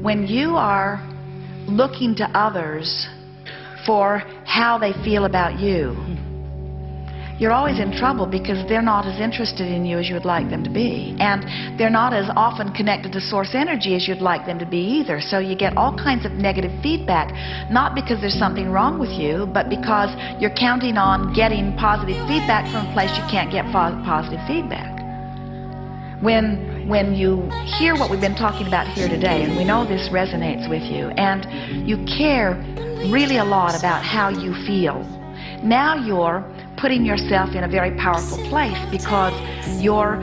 when you are looking to others for how they feel about you, you're always in trouble, because they're not as interested in you as you would like them to be. And they're not as often connected to source energy as you'd like them to be either. So you get all kinds of negative feedback, not because there's something wrong with you, but because you're counting on getting positive feedback from a place you can't get positive feedback. When you hear what we've been talking about here today, and we know this resonates with you, and you care really a lot about how you feel, now you're putting yourself in a very powerful place, because you're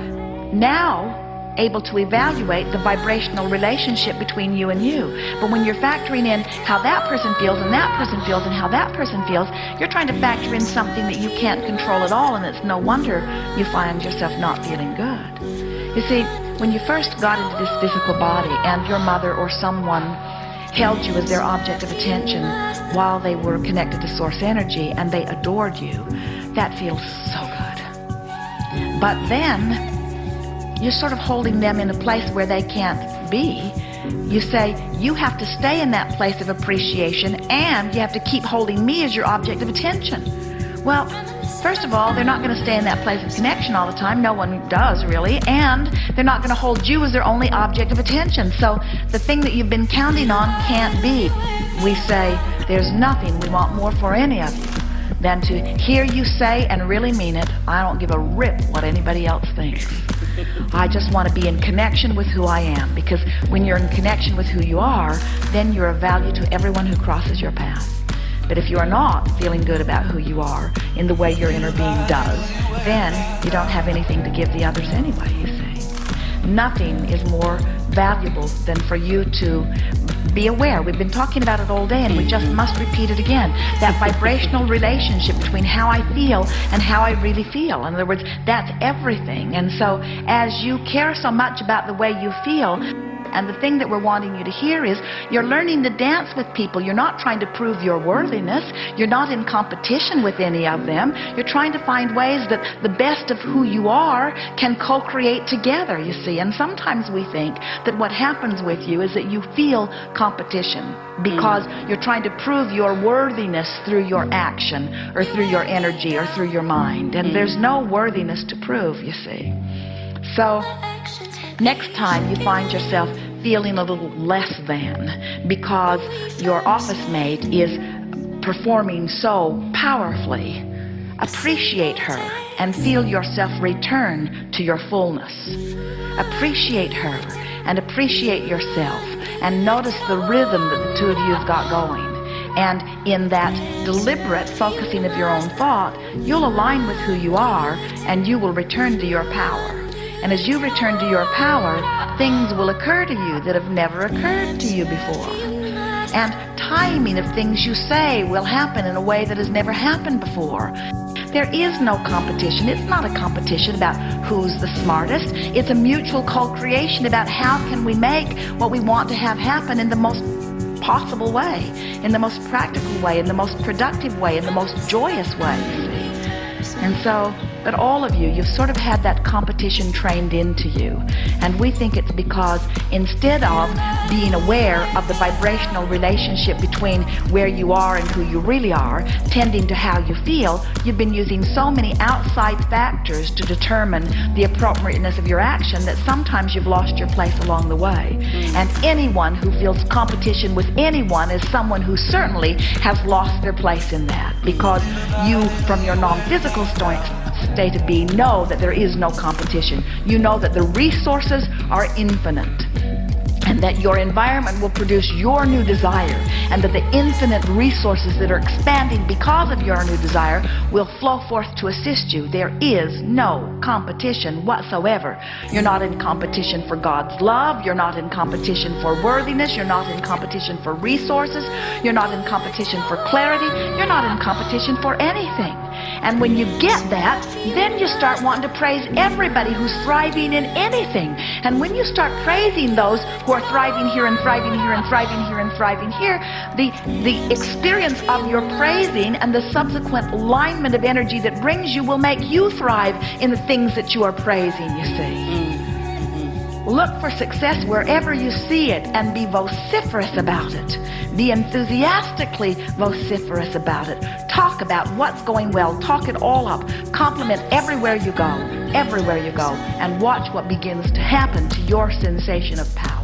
now able to evaluate the vibrational relationship between you and you. But when you're factoring in how that person feels and that person feels and how that person feels, you're trying to factor in something that you can't control at all, and it's no wonder you find yourself not feeling good. You see, when you first got into this physical body and your mother or someone held you as their object of attention while they were connected to source energy and they adored you, that feels so good. But then you're sort of holding them in a place where they can't be. You say, you have to stay in that place of appreciation, and you have to keep holding me as your object of attention. Well, first of all, they're not going to stay in that place of connection all the time. No one does, really. And they're not going to hold you as their only object of attention. So the thing that you've been counting on can't be. We say, there's nothing we want more for any of you than to hear you say and really mean it, I don't give a rip what anybody else thinks. I just want to be in connection with who I am, because when you're in connection with who you are, then you're of value to everyone who crosses your path. But if you are not feeling good about who you are in the way your inner being does, then you don't have anything to give the others anyway, you see. Nothing is more valuable than for you to be aware. We've been talking about it all day, and we just must repeat it again. That vibrational relationship between how I feel and how I really feel. In other words, that's everything. And so as you care so much about the way you feel, and the thing that we're wanting you to hear is, you're learning to dance with people. You're not trying to prove your worthiness. You're not in competition with any of them. You're trying to find ways that the best of who you are can co-create together, you see. And sometimes we think that what happens with you is that you feel competition because you're trying to prove your worthiness through your action or through your energy or through your mind. And there's no worthiness to prove, you see. So next time you find yourself feeling a little less than because your office mate is performing so powerfully, appreciate her and feel yourself return to your fullness. Appreciate her and appreciate yourself, and notice the rhythm that the two of you have got going. And in that deliberate focusing of your own thought, you'll align with who you are, and you will return to your power. And as you return to your power, things will occur to you that have never occurred to you before. And timing of things you say will happen in a way that has never happened before. There is no competition. It's not a competition about who's the smartest. It's a mutual co-creation about how can we make what we want to have happen in the most possible way, in the most practical way, in the most productive way, in the most joyous way, you see. And so, but all of you, you've sort of had that competition trained into you. And we think it's because instead of being aware of the vibrational relationship between where you are and who you really are, tending to how you feel, you've been using so many outside factors to determine the appropriateness of your action that sometimes you've lost your place along the way. And anyone who feels competition with anyone is someone who certainly has lost their place in that, because you, from your non-physical state of being, know that there is no competition. You know that the resources are infinite, and that your environment will produce your new desire, and that the infinite resources that are expanding because of your new desire will flow forth to assist you. There is no competition whatsoever. You're not in competition for God's love. You're not in competition for worthiness. You're not in competition for resources. You're not in competition for clarity. You're not in competition for anything. And when you get that, then you start wanting to praise everybody who's thriving in anything. And when you start praising those who are thriving here and thriving here and thriving here and thriving here, the experience of your praising and the subsequent alignment of energy that brings you will make you thrive in the things that you are praising, you see. Look for success wherever you see it and be vociferous about it. Be enthusiastically vociferous about it. Talk about what's going well. Talk it all up. Compliment everywhere you go, and watch what begins to happen to your sensation of power.